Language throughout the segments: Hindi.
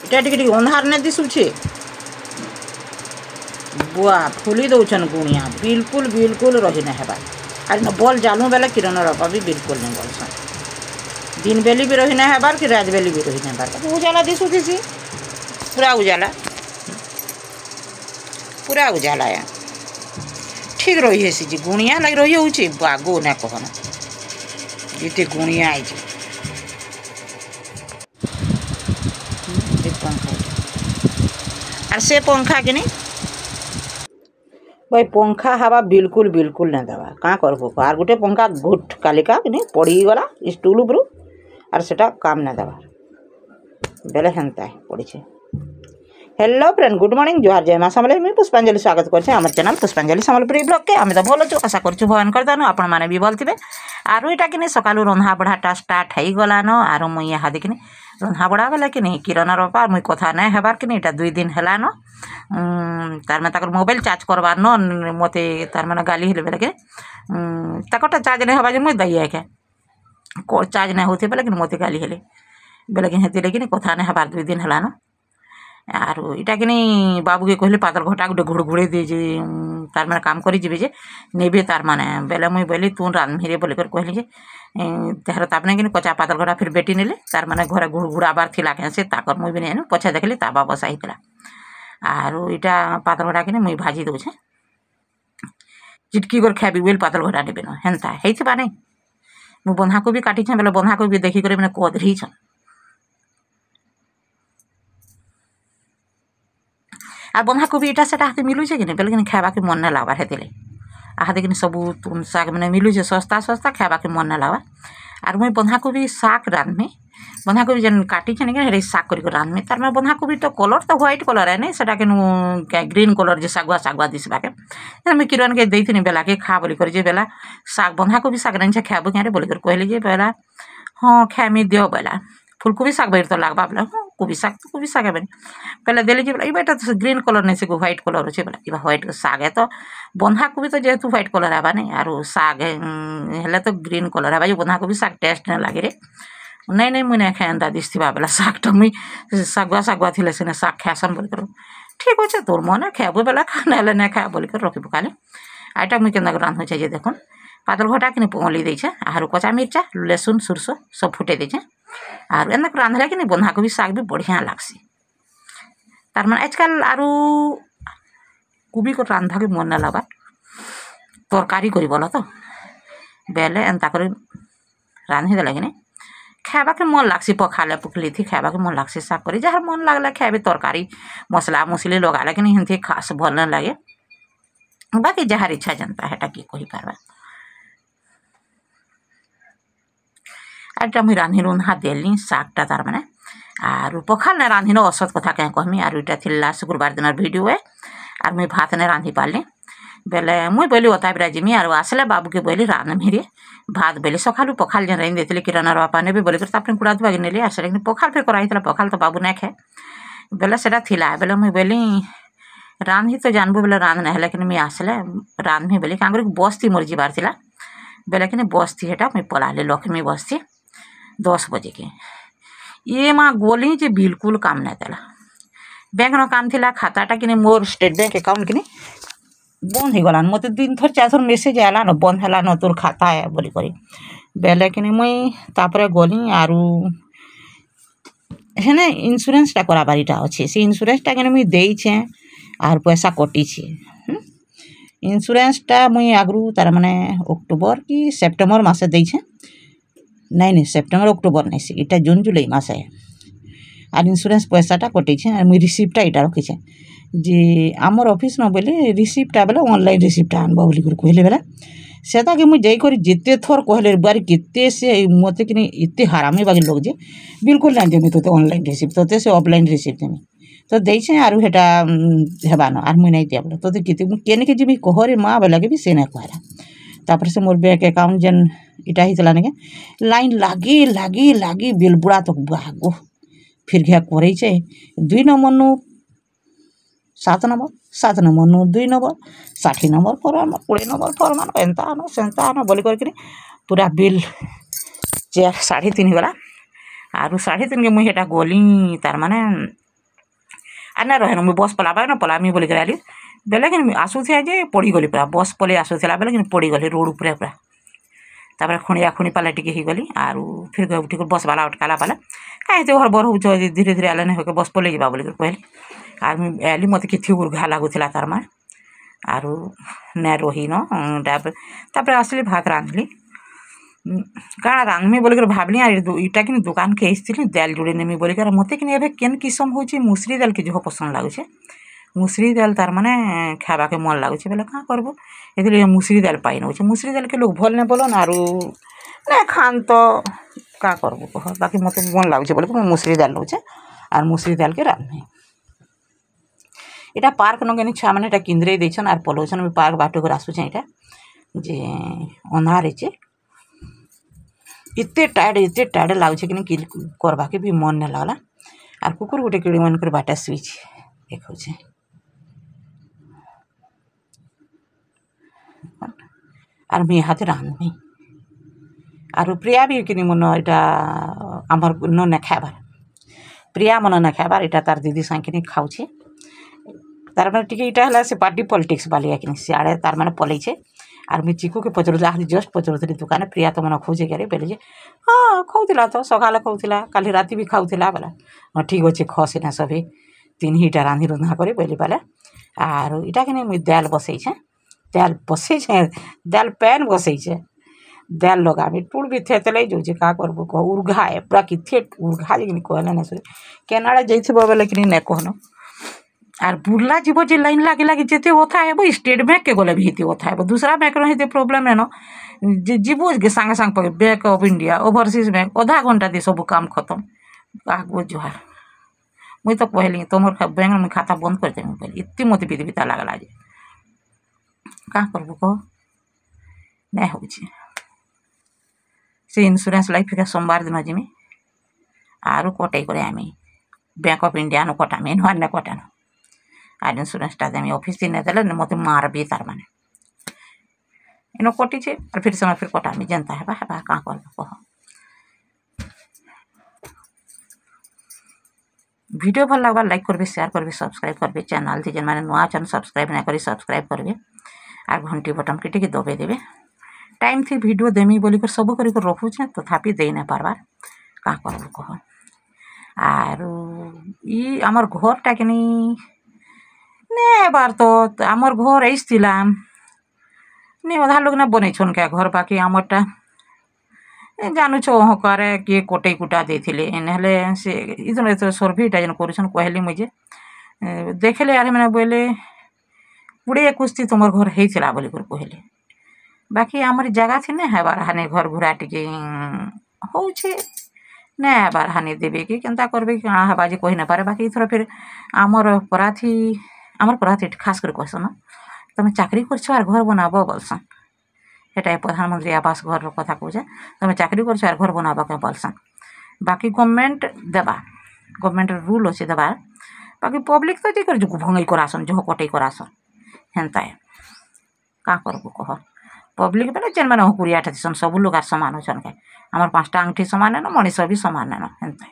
এটা টিকে টিকে ଅନ୍ଧାର ने दिशुछे बुआ फुली दौन गुणिया बिल्कुल बिल्कुल रही ना हेबार आज न बल जालू बेले किरण रपा भी बिल्कुल नहीं बोलसन दिन बेली भी रही ना हेबार कि रात बेली भी रही ना हेबार उजाला दिशुथी पूरा उजाला है ठीक रही है जी गुणिया लग रही हूँ बागो ना कहना जिते गुणिया आई पंखा और से पंखा कि नहीं भाई पंखा हवा बिल्कुल बिल्कुल नहीं दवा कहाँ करबो आर गोटे पंखा घुट कालिका कि नहीं पड़गला स्टूल उपरू और सेटा काम नहीं दवा बेले हेन्ता पड़ी हेलो फ्रेंड गुड मॉर्निंग जोहार जय माँ समलेई मुझे पुष्पांजलि स्वागत करछे हमर चैनल पुष्पांजलि सम्बलपुरी ब्लॉग के आम तो भल अच्छु आशा करछु भगवान करदानु आपण माने भी भल थिबे आरो एटा कि सकालू रंधा बढ़ाटा स्टार्ट हो गलान आरो मुई यहाँ देखिनी रंधा बढ़ा बेले कि किरण रपा मुई कथा नहीं हेबार कि एटा 2 दिन हेलान तार में ताकर मोबाइल चार्ज करवार न मते तार माने गाली हेले बेले कि ताकटा चार्ज नहीं हेबा जे मुई दई के चार्ज नहीं होते बेले कि मते गाली हेले बेले कि हेती लेकिन कथा नहीं हेबार 2 दिन हेलान आर इटा कि बाबू के कहले पातल घटा गोटे घुड़घुड़े दे जे तार माने काम करी जीवे जे नेबे तार माने बेले मुई बोली तू रांधीरे बोल कर कहली जे तेहर तापने कि कचा पातल घटा फिर बेटी नेले तार माने घरे घुड़घुड़ाबार थिला के से ताकर मुई भी नहीं पछे देखली ताबा बसा हितला आर इटा पातल घटा कि मुई भाजी दउछे चिटकी कर खाबी बेल पातल घटा नेबे न हेन्ता हेइथबा नहीं मु बंधा को भी काटी छे बेले बंधा को भी देखी करे माने कोदरी छ आ बंधा कोबी इटा सेटा हाथे मिलुचे कि बेले कि खावा के मन ना लागबार हेतेले हाथे कि सब तुम साग मैंने मिलुचे सस्ता सस्ता खावा के मन ना लागबा आर मुई बंधा कोबी साग रांधमी बंधा कोबी जन काटी छे कि रे साग करी रांधमी तार में बंधा कोबी तो कलर तो व्हाइट कलर है नहीं सेटा के ग्रीन कलर जे सागुआ सागुआ दिसबा के मैं किरण के देइथिनी बेला के खा बोली कर जे बेला साग बंधा कोबी साग रांधे खाबो के बोली कर कहली जे बेला हाँ खामी दियो बेला फूलकोबी साग बैर तो लागबा बोला कोबी साग तो कोबी साग है पहले देली जे बोला बेटा तो ग्रीन कलर नहीं से व्हाइट कलर अच्छे बोला इबा व्हाइट साग है तो बंधा कोबी तो जेहेतु व्हाइट कलर है नहीं आरो साग है तो ग्रीन कलर है बंधा कोबी साग टेस्ट नहीं लगे रे नहीं नहीं मुझे खाए अंदा दिशा बेला साग तो मुई सागुआ सागुआ थी सीने साग खासन बोल कर ठीक अच्छे तोर मन खाबो बेला खाना हेल्ले नहीं खाए बोल कर रखी पकाले आईटा मुई के रांधु जे देखुन पातल घटा कि पगली देछे आर कचा मिर्चा लहसुन सुरसो सब फुटे देछे आर एनक रांधले कि बंधा कोबी साग भी बढ़िया लागसी तार माने आजकल आरु कोबी को रांधा के मन ना लगा तरकारी करी बोला तो बेले एंता कर रांधि देले कि खावा के मन लागसी पखाले पुखली थी खावा के मन लागसी साग करी जहाँ मन लगला खाबे तरकारी मसला मसली लगाले कि हेंथी खास भल न लगे बाकी जहाँ इच्छा जनता है कि कही पारबा आटा मुई रांधि रुंधा देली सागटा तार माने आर पखाल ने रांधिनो असत कथा क्या कहमी आर इटा थिला शुक्रवार दिन भिडियो है आर मुई भात ने रांधि पारली बेले मुई बोली ओता बिरा जिमी आर आसले बाबू के बोली रांधमी रे भात बेली सकालू पखाल जन रांधि देथिले किरण बापा ने भी बोली कर तापने कुड़ा दुआ नेली आर सेटा पखाल फिर कराइतला पखाल तो बाबू ना खाए बेले सेटा थिला बेले मुई बोली रांधि तो जानबो बेले रांध ना लेकिन मुई आसले रांधमी बोली कांगरी बस्ती मोर जीवार थिला बेले कि बस्ती हेटा मुई पलाले लक्ष्मी बस्ती 10 बजे के ये माँ गोली जे बिल्कुल काम नहीं देला बैंक न काम थिला खाताटा कि मोर स्टेट बैंक अकाउंट कि बंद हो गलान मत 3 थर 4 थर मेसेज आला न बंद है न तोर खाता है बोली करी बेले कि मुई तापरे गली आरु है ना इन्सुरेंसटा कराबारीटा अच्छे से इन्सुरेंसटा कि मुई देइछे आर पैसा कटिछे इन्सुरेंसटा मुई आगरू तार माने अक्टोबर कि सेप्टेम्बर मासे देइछे नहीं सेप्टेम्बर अक्टोबर नहीं से इटा जून जुलाई मास है आर इन्सुरेंस पैसाटा कटिछे मुई रिसिप्टटा इटा रखीछे जे आमर ऑफिस न बोले रिसिप्टटा बेले ऑनलाइन रिसिप्टटा आनबा बोली कर कहले बेले सेटा के मुई जाई करी जेते थर कहले बारी केते से मते कि एते हरामी बागी लोग जे बिल्कुल नहीं देमी तो ऑनलाइन रिसिप्ट तो से ऑफलाइन रिसिप्ट देमी तो देइछे आरु हेटा हेबा न आर मुई नहीं दिया बोले तो केते केने के जेबी कहरे माँ बेला के भी से ना कहरा तापर से मोर बैंक अकाउंट जन इटा हितला ने लाइन लागी लागी लागी बेलबुड़ा तो बागो फिर घे करे 2 नंबर नु 7 नंबर 7 नंबर नु 2 number 60 number form 20 number form एंता न सेंता न बोली करके पूरा बिल 3.5 गला आरु 3.5 के मुई हेटा गोली तार माने ना रहे मुझे बस पलाबा ना पलामी बोलिक आली बेले कि आसूथे जे पड़गली पूरा बस पलि आसूला बेले कि पड़गली रोड पूरा पूरा तापर खुणिया खुणी पाला टिके ही गली आरू फिर उठी बस वाला अटकाला पाला कहीं घर बर हो धीरे धीरे आले नहीं बस पलि जा बोलिक कहली आर मुझे आली मत कि उर्घा लगुला तार माँ आरू न रही न आसली भात रांधली काଣା रांधमी बोलिक भावली आर इटा कि दुकान के आसती दाल जोड़े नेमी बोलिक मत कि एवं केन किसम हो मुसरी दाल के जो पसंद लगुचे मुसरी दाल तार माने खावा के मन लगुचे बोले क्या करबो ये मुसरी दाल पाई नौचे मुसरी दाल के लोग भल नहीं बोलन आरू ना खान तो क्या करबो कह बाकी मत मन लगुचे बोले कि मुसरी दाल नौचे आर मुसरी दाल के रांधमी इटा पार्क नगे छुआ मैंने किंद्रे देछन आर पलोचन पार्क बाटो कर आसुचे इटा जे अंधार है इतने टायर्ड लगुचे कि करवा के भी मन नहीं लगला आर कुकुर गोटे किड़ी मन कर बाटा सुईच देखा आर मुझे हाथ रांधमी आर प्रिया भी कि मन यहाँ आमर न खाबार प्रिया मन न खाबार यहाँ तार दीदी संगे खाऊे तार मैंने टी इटा से पार्टी पॉलिटिक्स बालिया कि सियाड़े तार मैंने पलैछे आर मुझे चिकू के पचरुला जस्ट पचरुली दुकान प्रिया तो मन खोजे गए बोले हाँ खाऊला तो सकाले खाऊला काली राति भी खाऊला बोला हाँ ठीक अच्छे खसीना सभी तीन हिटा रांधि रुंधा कर बोली पाले आर इटा कि मुझे दाल बसैछे दाल पैन बसैछे दाल लगामी टूड़ भी थेतले जाऊे क्या करबो कह उर्घा है पूरा कि उर्घा जी कहले ना सर केनाड़ा जाइए बोले कि नहीं कहन आर बुर्ला जीव जे लाइन लगे लगे जेते होता है वो स्टेट बैंक के गले भी हेते होता है वो दूसरा बैंक रही प्रॉब्लम है ना जीवो सांगे सांग पके bank of India overseas bank आधा घंटा दे सब काम खत्म आगो जुहार मुझे तो कहली तुम बैंक में खाता बंद कर देंगे कहली इतनी मत बिता लगला जे क्या करबो कह नहीं हो से इन्शुरेंस लाइफ का सोमवार दिन जिमी आरू कटे करे आम बैंक ऑफ इंडिया न कटामी नुआ ने कटान आर इन्शुरेंसटा देमी ऑफिस दिन देले मत मारबी तार माने इन कटिछे और फिर समय फिर कटामी जनता है क्या करबो कह वीडियो भल लगवा लाइक करबे शेयर करबे सब्सक्राइब करबे चैनल थी जेन माने नुआ चैनल सब्सक्राइब ना करी सब्सक्राइब करबे आर घंटी बटन के टिके दबे देबे टाइम थी वीडियो देमी बोलिक सब कर रखुचे तथापि दे ना पारबार क्या करबो कह आर आमर घरटा कि बार तो आमर घर ऐसला नहीं अधा लोग ना बन क्या घर बाकी आमरटा जानूछ अहकार किए कटे कुटा देते से इधर सर्भेटा जेन कर कहली मुझे देखले यार मैंने बोले 20-21 तुम घर होता बोलिक कहले बाकी आमर जगह थी नहीं हबार हानि घर घुरा टिके होचे नहीं हबार हानि देवे कि केनता करबे कि हवा जे कही ना पारे बाकी इथर फिर आमर पराथी खास कर कहसन तुम चाकरी कर घर बनाब बोलसन हेटा प्रधानमंत्री आवास घर कथा कहे तुम चाकरी कर घर बनाब के बोलसन बाकी गवर्नमेंट देवा गवर्नमेंट रूल अच्छे देवार बाकी पब्लिक तो जी भंगई करासन जो कटे करासन हेन्ता है क्या करबो कह पब्लिक बेले जेन मैंने हकुरियाटा थीसन सब लोग सामान होचन के आमर 5टा अंगठी सामान है ना मनीष भी सामान है ना हेन्ता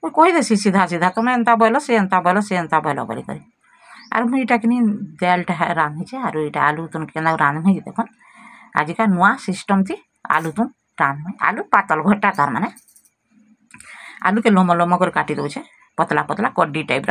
मुझे कहीदेसी सीधा सीधा तुम एंता बोल से एंता बोल से एंता बोल बोल कर आर मुझे इटा कि दालटा रांधीचे आर इटा आलू तुम के रांधमी देख आजिका नुआ सिस्टम थी आलू तुम रांधमी आलू पातल घटा तार माने आलू के लम लम कर काटी दौचे पतला पतला कड्डी टाइप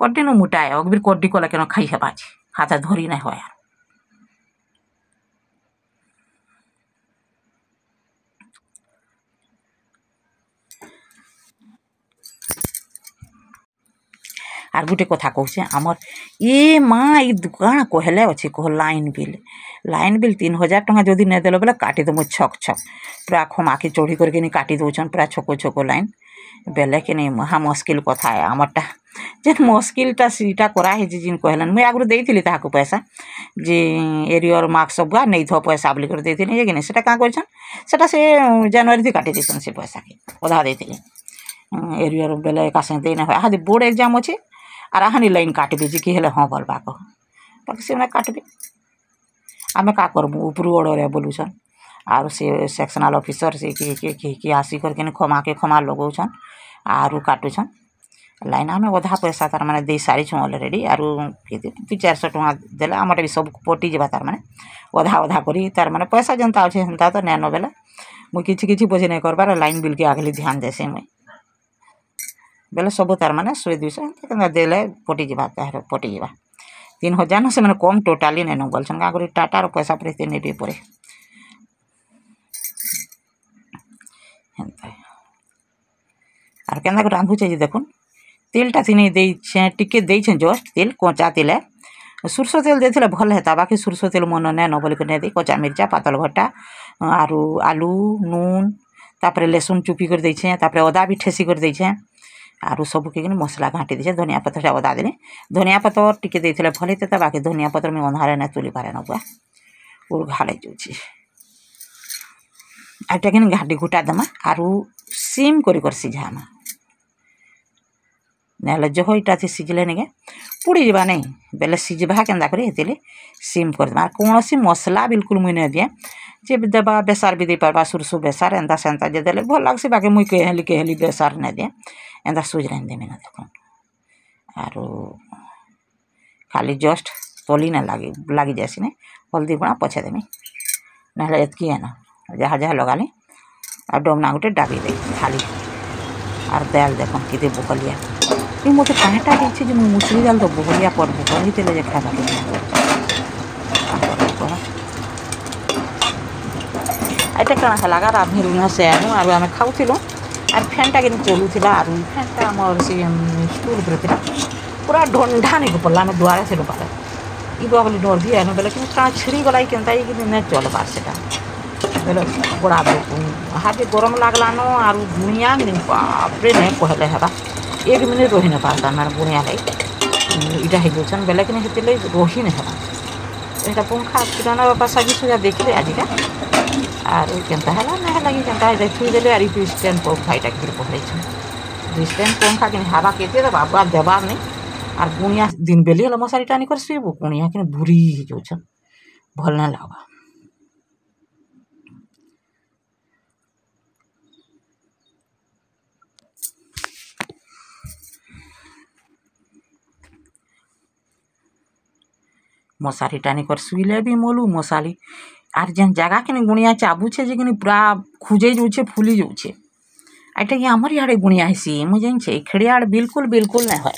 कड्डी नु मोटा है अगर कड्डी कला के खाई हेबा हाथ धरी नहीं हो यार आर गोटे कथा कहूँ आमर ये माँ ये दुकान कहले अच्छे कह लाइन बिल 3000 टଙ୍କା जदि नहीं देल बोले काटिदेमु छक छक पूरा खमाके चढ़ी करके काटी दौन पूरा छको छको लाइन बेले कि नहीं महा मुस्किल कथा है आमरटा जे मुस्किलटा सीटा कराई जिन कहलन मुझे आगु देती पैसा जे एरियर मार्क सब नहीं थो पैसा बोलिक देती कि नहीं से क्या कर से जनवरी थी काटी देसन से पैसा के अधा देती एरियर बेले का संगे देना हाँ बोर्ड एग्जाम अच्छे आर हानि लाइन काट दे कि हेले हाँ बोलबा कह बाकी से काटबे आम क्या करबू उपरू अड़े बोलूछन आर से सेक्शनल ऑफिसर से कि आसी करके खमा के खमा लगौछन आरू काटुछन लाइन आम अधा पैसा तार मैंने दे सारी अलरेडी आरु 200-400 टଙ୍କା देले आमटे भी सब पटी जावा तार मैंने अधा अधा करी तार मैंने पैसा जनता अच्छे सेंता तो नैन बेले मुई किछि बोझे नहीं करबार लाइन बिल के आगली ध्यान देसे मुई बेले सब तार मैंने 100-200 देले पटी जावा तार पटी जावा 3000 न से मैंने कम टोटाली नहीं बोलछन आगरी टाटार पैसा प्रति नेबे पड़े हेंता आर केंदा को रांधुचे जे देखुन तेलटा थिनी देइछे टिके देइछे जस्ट तेल कच्चा तेल है सुरसो तेल देथिले भल हेता बाकी सुरसो तेल मन ने न बोल के ने दे कच्चा मिर्चा पातल घटा आरु आलू नून तापरे लहसुन चुपी कर देइछे तापरे अदा भी ठेसी कर देइछे आरु सब के मसला घाटी देइछे धनिया पत्ता अदा देने धनिया पत्ता टिके देथिले भल हेता बाकी धनिया पत्ता में अंधारे न तुली पारे न बुआ और घाले जोछि आटा के घाटी घुटा दमा आरु सिम करी कर सिझामा ना जह इटा थी सिझले नहीं पुड़ी जावा नहीं बेले सिझा केन्दा कर सिम करदे कौन सी मसला बिल्कुल मुई नहीं दिए जे देवा बेसार भी दे पार्बा सुरसु बेसार एंता सेंता जे देले भल लगसी बाकी मुई कहली बेसार नहीं दिए एंता सुझ रही देमी ना देख आरु खाली जस्ट तली ना लगी जासी नहीं हल्दी गुणा पछे देमी ना एतकी है ना जहाँ जहाँ लगाली और डोमना गोटे डाबी दे खाली और दाल देख कि बहलिया ये मत कहाँटा देखिए जो मुसरी दाल तो बहलिया पर बहली तेल खावा एटा कण है राधे रुना से आनु आर आम खाऊलु आर फैनटा कि चलूला आर फैनटा आम से स्टूल पर पूरा ढंढा नहीं पड़ला आम दुआरे से पारे इबा बोली डर भी आनु बेले कि छिड़ी गला कि चलबार से बेले बड़ा हाथ गरम लगला न आर बुणिया बापरे नहीं कहले हेबा 1 मिनट रही ना पाता ना बुणिया लगे इटा होन बेले कि रही नहीं हेबा यहाँ पंखा किराना बापा साजी सुजा देखिले आजिका आर केनता है ना लगी केनता थुईदे आर स्टैंड पंखा यहाँ कि पहले स्टैंड पंखा कि हवा केते बाबा देवार नहीं आर बुणिया दिन बेली हल मशारी टानी कर शुबू बुणिया कि बुरी जाऊन भल ना लगवा मशारी टानी कर शुले भी मोलू मशाली आर जेन जगह के गुणिया चाबुछे जे कि पूरा खुजे जाऊे फुली जाऊे एटा कि आमर इे गुणिया हेसी मुझे जानी खेड़िया बिल्कुल बिल्कुल नहीं है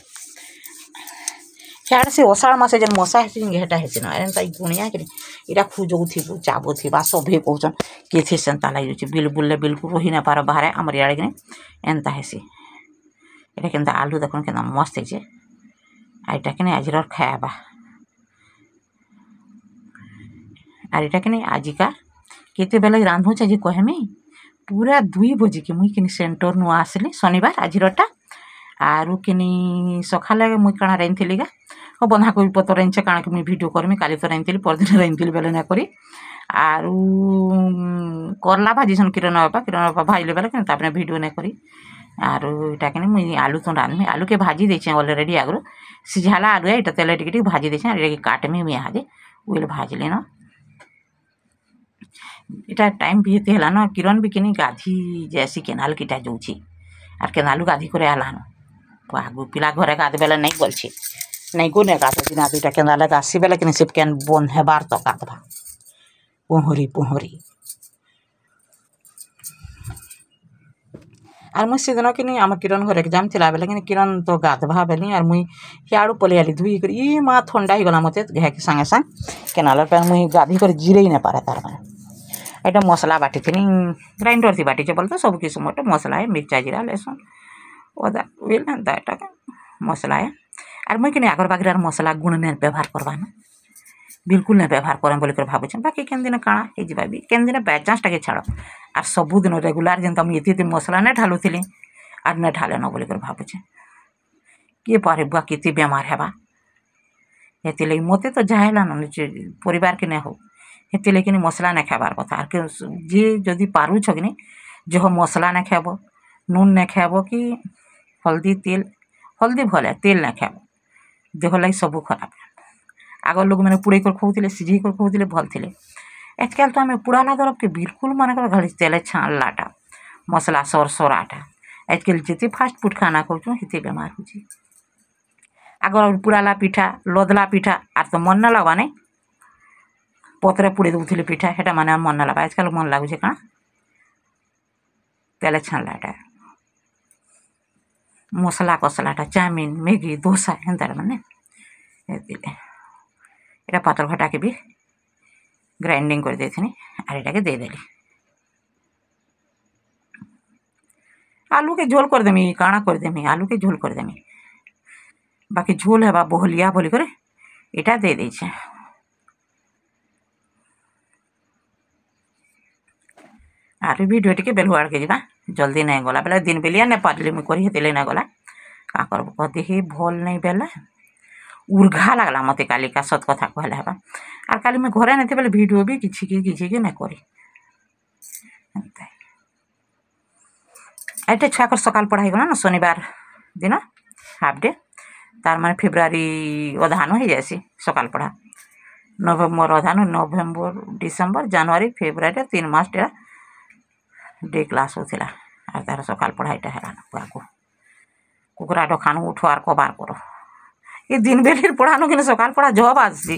सियाड़े से अषाढ़ मासे जेन मशा हेसी हेटा हेसी ना एनता गुणिया कि इटा खुजौ थी चाबो थी सभे कहन किए सेन्ता लगे बिल्कुल बिल्कुल रही ना पार बाहर आमर इे कि एनता हेसी एटा के आलू देखो के मस्त है एटा कि आज खायाबा आर इटा कि आजिका केते बेले रांधुचे जे कहमी पूरा 2 बजे कि मुई कि सेंटर नु आसली शनिवार आजिरटा आरु कि सकाले मुई काଣା रांधली गा हो बंधाकोबी पतर रांधे काଣା कि मुई वीडियो करमी काली तो रांधली परदिन रांधली बेले ना करी आरु करला भाजीसन किरण बापा भाजले बेले कि तापने वीडियो नहीं करी आरु इटा कि मुई आलू तो रांधमी आलू के भाजी देछे ऑलरेडी आगरो सिझाला आलू इटा तेल टिके भाजी देछे आर इटा काटमी मुई हादे उइल भाजले ना इटा टाइम भी हेते हला न किरण भी किनी गाधी जैसी केनाल किटा जाऊँगी आर केनालू गाधी करे आलान आगू पिला घरे गाध बेले नहीं बोलছি नहीं को नहीं गाध दिन इटा केनाल गासी बेले कि सिर्फ केन बन हेबार तो गाधवा पहरी पहरी आर मुई सेदिन कि आम किरण घर एग्जाम थिला बेले कि किरण तो गाधवा बेली आर मुई हियाड़ू पलि आली धुई कर ई माँ ठंडा होगला मत घे संगे संग केनाल पे मुई गाधी कर जिरे नहीं पारे तार मैंने एटा मसला बाटी थी ग्राइंडर थी बाटी बोल तो सब किस्म मसला है मिर्चा जीरा लहसुन अदा उल एंता मसला है आर मुई कि आगर बागर मसला गुण नहीं व्यवहार करवा ना बिल्कुल नहीं व्यवहार करें बोलिक भावुचे बाकी केन दिन काଣା हो भी केन दिन बायचान्स टाके छाड़ आर सबुदिन रेगुलार जेनता मुझे ये मसला नहीं ढालुली आर नहीं ढाले न बोलिक भावुचे किए पारे बुआ केते बेमार हेबा हेती लगी मते तो जाहेला न परिवार के नहीं हो हेती लगी मसला नहीं खाबार कथा आर जे जदि पारुछ कि जह मसला नहीं खाब नून नहीं खाब कि हल्दी तेल हल्दी भले तेल नहीं खाब देह लगी सब खराब आग लोग मैंने पुड़े कर खाऊले सिझे कर खाऊले भल थे आजकल तो आम पुड़ाला दरब के बिल्कुल मन कर घड़ी तेल छाणलाटा मसला सरसराटा आजकल जिते फास्ट फूड खाना खाऊँ हेते बेमार हो। आगर पुराला पिठा लदला पिठा आर तो मन ना लगवा नहीं पतरे पुड़ी दूसरी पिठा हेटा माने मन ना लगा आजकल मन लगुच कण तेल छानलाटा मसला कसलाटा चाउमिन मैगी डोसा एंता मैंने ये पातल घटा के भी ग्राइंडिंग कर देथि आर एटा के देदेली आलू के झोल करदेमी काଣା करदेमी आलू के झोल करदेमी बाकी झोल है बहलिया बोली करे इटा दे देछे आर वीडियो टिके बेलुआड़ के जीवा जल्दी नहीं गला बेले दिन बेलिया नहीं पारली मुझे करी हेतले नहीं गला का करब कह देखी भल नहीं बेला उर्घा लगला मत काली का सत कथा कहला है आर काली मैं घरे नहीं बेले वीडियो भी किसी की नहीं करी एटे छुआ कर सकाल पढ़ाई गला ना शनिवार दिन हाफ डे तार माने फेब्रुआरी अधानु हो जासी सकाल पढ़ा नवेम्बर अधानु नवेम्बर डिसेम्बर जनवरी फेब्रुआरी 3 मास टेरा डे क्लास होता और तार सकाल पढ़ाईटा है को कुकुरा डखानु उठो और कबार करो ये दिन बेली पढ़ानु कि सकाल पढ़ा जब आसी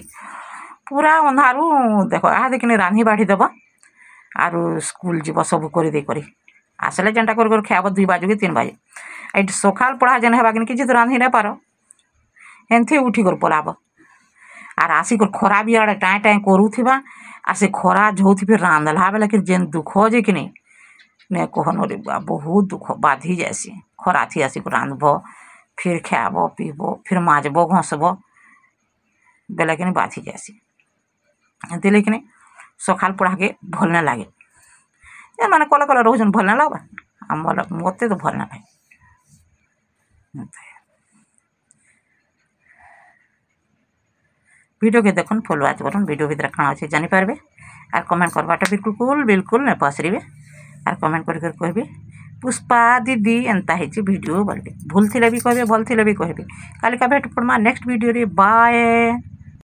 पूरा अंधारू देख आ देखने रांधी बाढ़ी देव आर स्कूल जीव सब कर आसले जेनटा कर खाब 2 बाजू कि 3 बाजे ये सकाल पढ़ा जेन है कि तो रांधी नहीं पार एनथे उठिकर पलाब आर आसिकर खरा भी आड़े टाए टाए करूथिबा आर से खरा झोथि फिर रांधला बेले कि जेन दुख जे कि नहीं कहन रे बहुत दुख बाधी जासी खरा थी आसिक रांधब फिर खाब पीब फिर माजब घसब बेले कि बाधी जासी दिले कि सकाल पढ़ा के भल ना लगे ये मैंने कल कल रोज भल ना लगवा आम मत तो भल ना लगे वीडियो के देखुन फुल वाच करुन वीडियो भीतर काଣା अच्छे जानीपारे और कमेंट करवाटा बिल्कुल नहीं पसरिबे और कमेंट कर कहबे पुष्पा दीदी एंता है वीडियो बोलबे भूल थिले भी कहबे भल थिले भी कहबे कालिका भेट पड़मा नेक्स्ट वीडियो रे बाय।